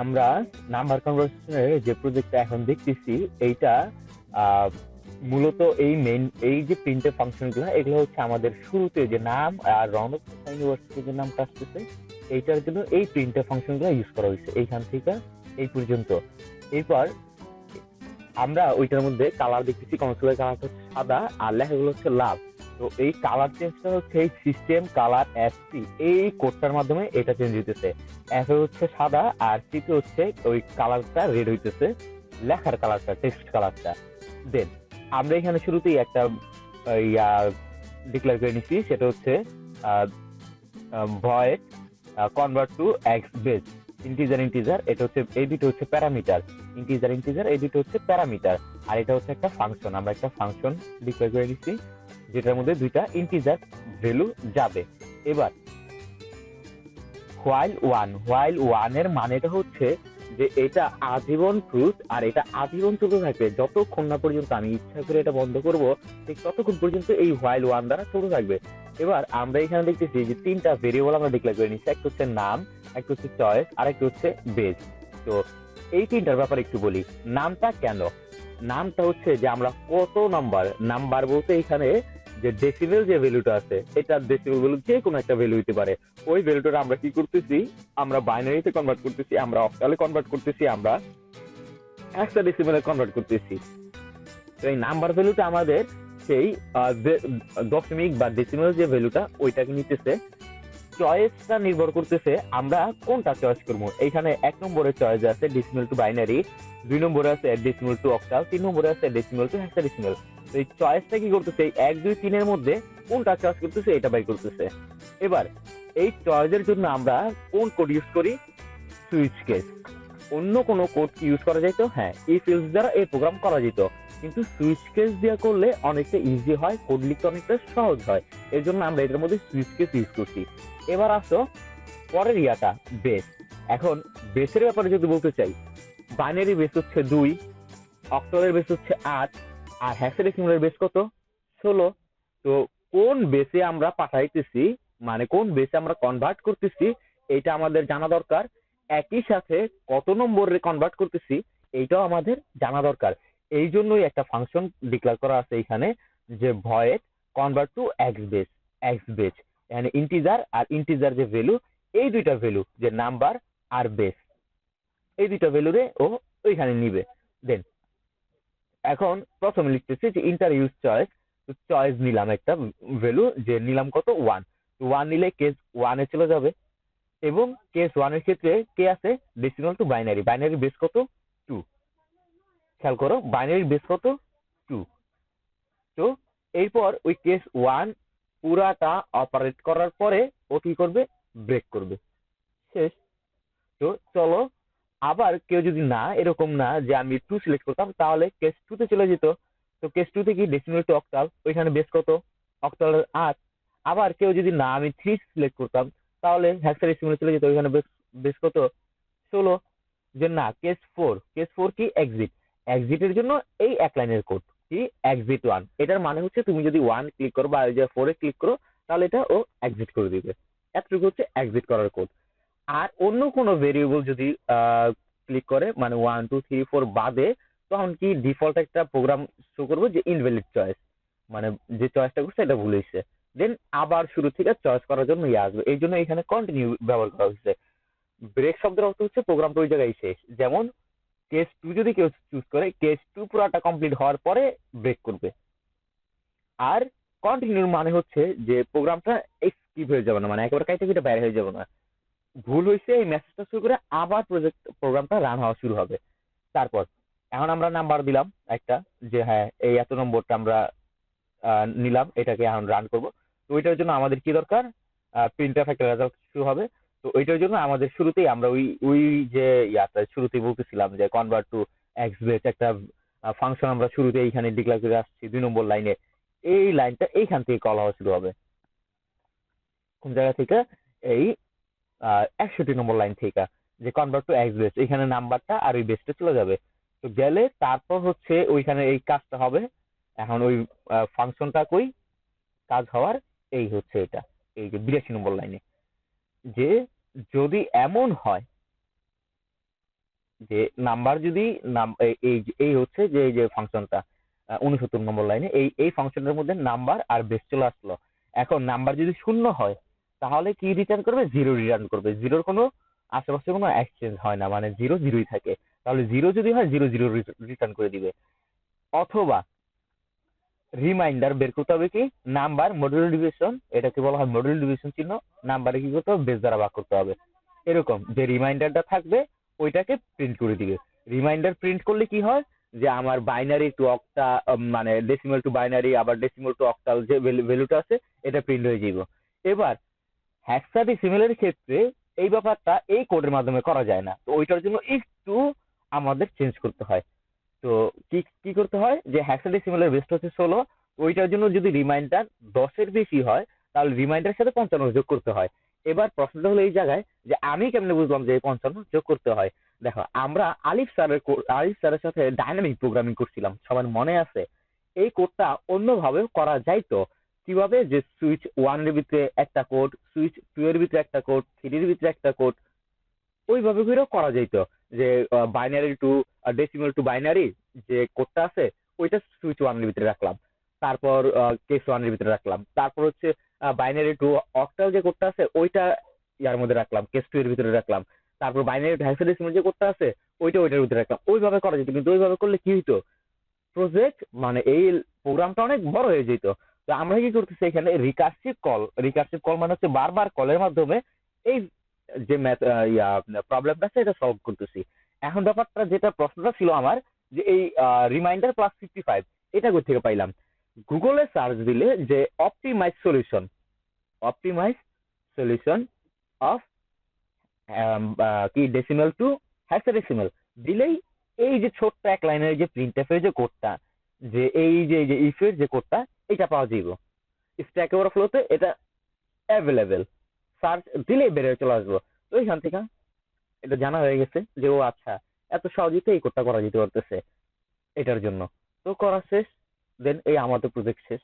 আমরা নাম্বার কনভার্সনের যে প্রজেক্টটা এখন দেখতেছি এইটা আহ, মূলত এই যে প্রিন্টের ফাংশন গুলো এগুলো হচ্ছে আমাদের শুরুতে যে নাম আর রনক ইউনিভার্সিটির যে নামটা আসতেছে এইটার জন্য এই প্রিন্টের ফাংশন গুলো ইউজ করা হয়েছে এইখান থেকে এই পর্যন্ত। এরপর আমরা ওইটার মধ্যে কালার দেখতেছি, কনসোলের কালারটা হচ্ছে সাদা আর লেখাগুলো হচ্ছে লাল। তো এই কালার চেঞ্জটা হচ্ছে এই সিস্টেম কালার এফসি এই কোডটার মাধ্যমে এটা চেঞ্জ হইতেছে। এফ এ হচ্ছে সাদা আর সি তে হচ্ছে ওই কালারটা রেড হইতেছে, লেখার কালারটা টেক্সট কালারটা। দেন আমরা এখানে শুরুতেই একটা ইয়া ডিক্লেয়ার করে নিচ্ছি, সেটা হচ্ছে void convert to x base integer integer. এটা হচ্ছে এই দুটো হচ্ছে প্যারামিটার, ইন্টিজার ইন্টিজার এই দুটো হচ্ছে প্যারামিটার। আর এটা হচ্ছে একটা ফাংশন, আমরা একটা ফাংশন ডিক্লেয়ার করে নিচ্ছি যেটার মধ্যে দুইটা ইন্টিজার ভ্যালু যাবে। এবার হোয়াইল ওয়ান এর মানেটা হচ্ছে যে এটা আজীবন ট্রুথ আর এটা আজীবন চলতে থাকবে, যতক্ষণ না পর্যন্ত আমি ইচ্ছা করে এটা বন্ধ করব ঠিক ততক্ষণ পর্যন্ত এই হোয়াইল ওয়ান দ্বারা চলতে থাকবে। এবার আমরা এখানে দেখতেছি যে তিনটা ভেরিয়েবল আমরা ডিক্লেয়ার করে নিচ্ছি, একটা হচ্ছে নাম, একটা হচ্ছে চয়েস আর একটা হচ্ছে বেস। তো এই তিনটার ব্যাপারে একটু বলি। নামটা কেন? নামটা হচ্ছে যে আমরা কত নাম্বার বলতে এখানে যে ডেসিমেল যে ভ্যালুটা আছে এটা ডেসিমেল ভ্যালু যে কোনো একটা ভ্যালু হতে পারে। ওই ভ্যালুটা আমরা কি করতেছি, আমরা বাইনারিতে কনভার্ট করতেছি, আমরা অক্টালে কনভার্ট করতেছি, আমরা হেক্সাডেসিমেলে কনভার্ট করতেছি। তো এই নাম্বার ভ্যালুটা আমাদের সেই দশমিক বা ডেসিমেল যে ভ্যালুটা ওইটাকে নিতেছে। চয়েসটা নির্ভর করতেছে আমরা কোনটা চয়েস করবো। এইখানে এক নম্বরে চয়েস আছে ডেসিমেল টু বাইনারি, দুই নম্বরে আছে ডেসিমেল টু অক্টাল, তিন নম্বরে আছে ডেসিমেল টু হেক্সাডেসিমেল। তো এই চয়েসটা কি করতেছে, এই এক দুই তিনের মধ্যে কোনটা চয়েস করতেছে এটা বাই করতেছে। এবার এই চয়েসের জন্য আমরা কোন কোড ইউজ করি? Switch case. অন্য কোনো কোড ইউজ করা যেত, হ্যাঁ ইফ এলস দ্বারা এই প্রোগ্রাম করা যেত, কিন্তু সুইচ কেস দিয়ে করলে অনেকটা ইজি হয়, কোড লিখতে অনেকটা সহজ হয়। এর জন্য আমরা এটার মধ্যে সুইচ কেস ইউজ করছি। এবার আসো পরের ইয়াটা, বেস। এখন বেসের ব্যাপারে যদি বলতে চাই, বাইনারি বেস হচ্ছে 2, অক্টালের বেস হচ্ছে 8 আর হেক্সাডেসিমালের বেস কত? 16। তো কোন বেসে আমরা পাঠাইতেছি, মানে কোন বেসে আমরা কনভার্ট করতেছি এটা আমাদের জানা দরকার। একই সাথে কত নম্বরে কনভার্ট করতেছি এইটাও আমাদের জানা দরকার। এই জন্যই একটা ফাংশন ডিক্লেয়ার করা আছে এখানে, যে void convert to x base মানে ইন্টিজার আর ইন্টিজার যে ভ্যালু, এই দুইটা ভ্যালু যে নাম্বার আর বেস, এই দুইটা ভ্যালু রে ও ওইখানে নিবে। দেন এখন প্রথমে লিখতেছি যে ইন্টার ইউজ চয়েস। তো চয়েস নিলাম একটা ভ্যালু, যে নিলাম কত? 1। 1 নিলে কেস 1 এ চলে যাবে, এবং কেস 1 এর ক্ষেত্রে কে আছে? Decimal two binary, binary base কত? 2। খেয়াল করো বাইনারি বেস কত? 2। তো এরপর ওই কেস 1 পুরাটা অপারেট করার পরে ও কি করবে? ব্রেক করবে, শেষ। তো চলো আবার কেউ যদি না এরকম না যে আমি 2 সিলেক্ট করতাম তাহলে কেস 2 তে চলে যেত। তো কেস 2 তে কি? ডেসিমাল টু অক্টাল, ওইখানে বেস কত? অক্টাল 8। আবার কেউ যদি না আমি 3 সিলেক্ট করতাম তাহলে হেক্সাডেসিমালে চলে যেত, ওইখানে বেস বেস কত? 16। যে না, কেস 4 কি? এক্সিটের জন্য এই এক লাইনের কোড কি? এক্সিট 1। এটার মানে হচ্ছে তুমি যদি 1 ক্লিক করো বা ওই যে 4 এ ক্লিক করো তাহলে এটা ও এক্সিট করে দিবে। এতটুকু হচ্ছে এক্সিট করার কোড। আর অন্য কোনো ভেরিয়েবল যদি ক্লিক করে, মানে 1 2 3 4 বাদে, তখন কি ডিফল্ট একটা প্রোগ্রাম শো করবে যে ইনভ্যালিড চয়েস, মানে যে চয়েসটা করছে এটা ভুল হয়েছে। দেন আবার শুরু থেকে চয়েস করার জন্য ইয়ে আসবে। এই জন্য এখানে কন্টিনিউ ব্যবহার করা হয়েছে। ব্রেক শব্দের অর্থ হচ্ছে প্রোগ্রামটা ওই জায়গায় শেষ। যেমন কেস 2 যদি কেউ চুজ করে, কেস 2 পুরাটা কমপ্লিট হওয়ার পরে ব্রেক করবে। আর কন্টিনিউ মানে হচ্ছে যে প্রোগ্রামটা স্কিপ হয়ে যাবে না, মানে একেবারে কাইতে কেটে বাইরে হয়ে যাবে না। ভুল হয়েছে এই মেসেজটা শুরু করে আবার প্রোগ্রামটা রান হওয়া শুরু হবে। তারপর এখন আমরা নাম্বার দিলাম একটা, যে হ্যাঁ এই এত নম্বরটা আমরা নিলাম, এটাকে এখন রান করব। তো ওইটার জন্য আমাদের কি দরকার? প্রিন্টএফ একটা রেজাল্ট শুরু হবে। তো ওইটার জন্য আমাদের শুরুতেই আমরা ওই ওই যে ইয়াটা শুরুতেই বলতেছিলাম যে কনভার্ট টু এক্স বেস একটা ফাংশন আমরা শুরুতে এইখানে ডিক্লেয়ার করে আসছি 2 নম্বর লাইনে। এই লাইনটা এইখান থেকে কল হওয়া শুরু হবে। কোন জায়গা থেকে? এই 61 নম্বর লাইন থেকে, যে কনভার্ট টু এক্স বেস, এখানে নাম্বারটা আর ওই বেসটা চলে যাবে। তো গেলে তারপর হচ্ছে ওইখানে এই কাজটা হবে। এখন ওই ফাংশনটা কই কাজ হওয়ার? এই হচ্ছে এটা, এই যে 82 নম্বর লাইনে, যে যদি এমন হয় যে নাম্বার যদি এই হচ্ছে যে এই যে ফাংশনটা 69 নম্বর লাইনে এই ফাংশনের মধ্যে নাম্বার আর বেস চলে আসলো। এখন নাম্বার যদি শূন্য হয় তাহলে কি রিটার্ন করবে? জিরো রিটার্ন করবে। জিরোর কোনো আশেপাশে কোনো এক্সচেঞ্জ হয় না, মানে জিরো জিরোই থাকে। তাহলে জিরো যদি হয় জিরো জিরো রিটার্ন করে দিবে। অথবা রিমাইন্ডার বের করতে হবে কি, নাম্বার মডুলার ডিভিশন, এটাকে বলা হয় মডুলার ডিভিশন চিহ্ন, নাম্বারে কি করতে হবে? বেস দ্বারা ভাগ করতে হবে। এরকম যে রিমাইন্ডারটা থাকবে ওইটাকে প্রিন্ট করে দিবে। রিমাইন্ডার প্রিন্ট করলে কি হয়, যে আমার বাইনারি টু অক্টা, মানে ডেসিমাল টু বাইনারি আবার ডেসিমাল টু অক্টাল যে ভ্যালুটা আছে এটা প্রিন্ট হয়ে যাবে। এবার হেক্সাডেসিমেলের ক্ষেত্রে এই ব্যাপারটা এই কোডের মাধ্যমে করা যায় না, তো ওইটার জন্য একটু আমাদের চেঞ্জ করতে হয়। তো কি কি করতে হয়, যে হেক্সাডেসিমেলের বেসটা হচ্ছে 16, ওইটার জন্য যদি রিমাইন্ডার 10-এর বেশি হয় তাহলে রিমাইন্ডারের সাথে 55 যোগ করতে হয়। এবার প্রশ্নটা হলো এই জায়গায় যে আমি কেমনে বুঝলাম যে 55 যোগ করতে হয়। দেখো, আমরা আলিফ স্যারের সাথে ডাইনামিক প্রোগ্রামিং করছিলাম, সবার মনে আছে? এই কোডটা অন্যভাবেও করা যাইতো। কিভাবে? যে সুইচ 1 এর ভিতরে একটা কোড, সুইচ 2 এর ভিতরে একটা কোড, 3 এর ভিতরে একটা কোড, ওইভাবে করেও করা যেত। যে binary two decimal two binary যে কোডটা আছে ওইটা সুইচ 1 এর ভিতরে রাখলাম, তারপর কেস 1 এর ভিতরে রাখলাম, তারপর হচ্ছে বাইনারি টু অক্টাল যে কোডটা আছে ওইটা ইয়ার মধ্যে রাখলাম, কেস 2 এর ভিতরে রাখলাম, তারপর বাইনারি টু হেক্সাডেসিমাল যে কোডটা আছে ওইটার ভিতরে রাখলাম। ওইভাবে করা যেত, কিন্তু ওইভাবে করলে কি হইতো, প্রজেক্ট মানে এই প্রোগ্রামটা অনেক বড় হয়ে যেত। তো আমরা কি করতেছি এখানে রিকার্সিভ কল মানে হচ্ছে বারবার কলের মাধ্যমে এই যে ম্যাথ প্রবলেমটা আছে এটা সলভ করতেছি। এখন ব্যাপারটা যেটা প্রশ্নটা ছিল আমার, যে এই রিমাইন্ডার প্লাস 55 এটা কোথা থেকে পাইলাম? গুগলে সার্চ দিলে যে অপটিমাইজ সলিউশন অফ কি ডেসিমাল টু হেক্সাডেসিমাল দিলেই এই যে ছোট্ট এক লাইনের যে প্রিন্টএফ এর যে কোডটা, যে এই যে ইফ এর যে কোডটা, এটা পাওয়া যাইব। স্ট্যাক ওভারফ্লোতে এটা অ্যাভেলেবেল, সার্চ দিলেই বেরিয়ে চলে আসবো। তো এইখান থেকে এটা জানা হয়ে গেছে যে ও আচ্ছা, এত সহজেই তো এই কোডটা করা যেতে পারতেছে এটার জন্য। তো করা শেষ, দেন এই আমাদের প্রজেক্ট শেষ।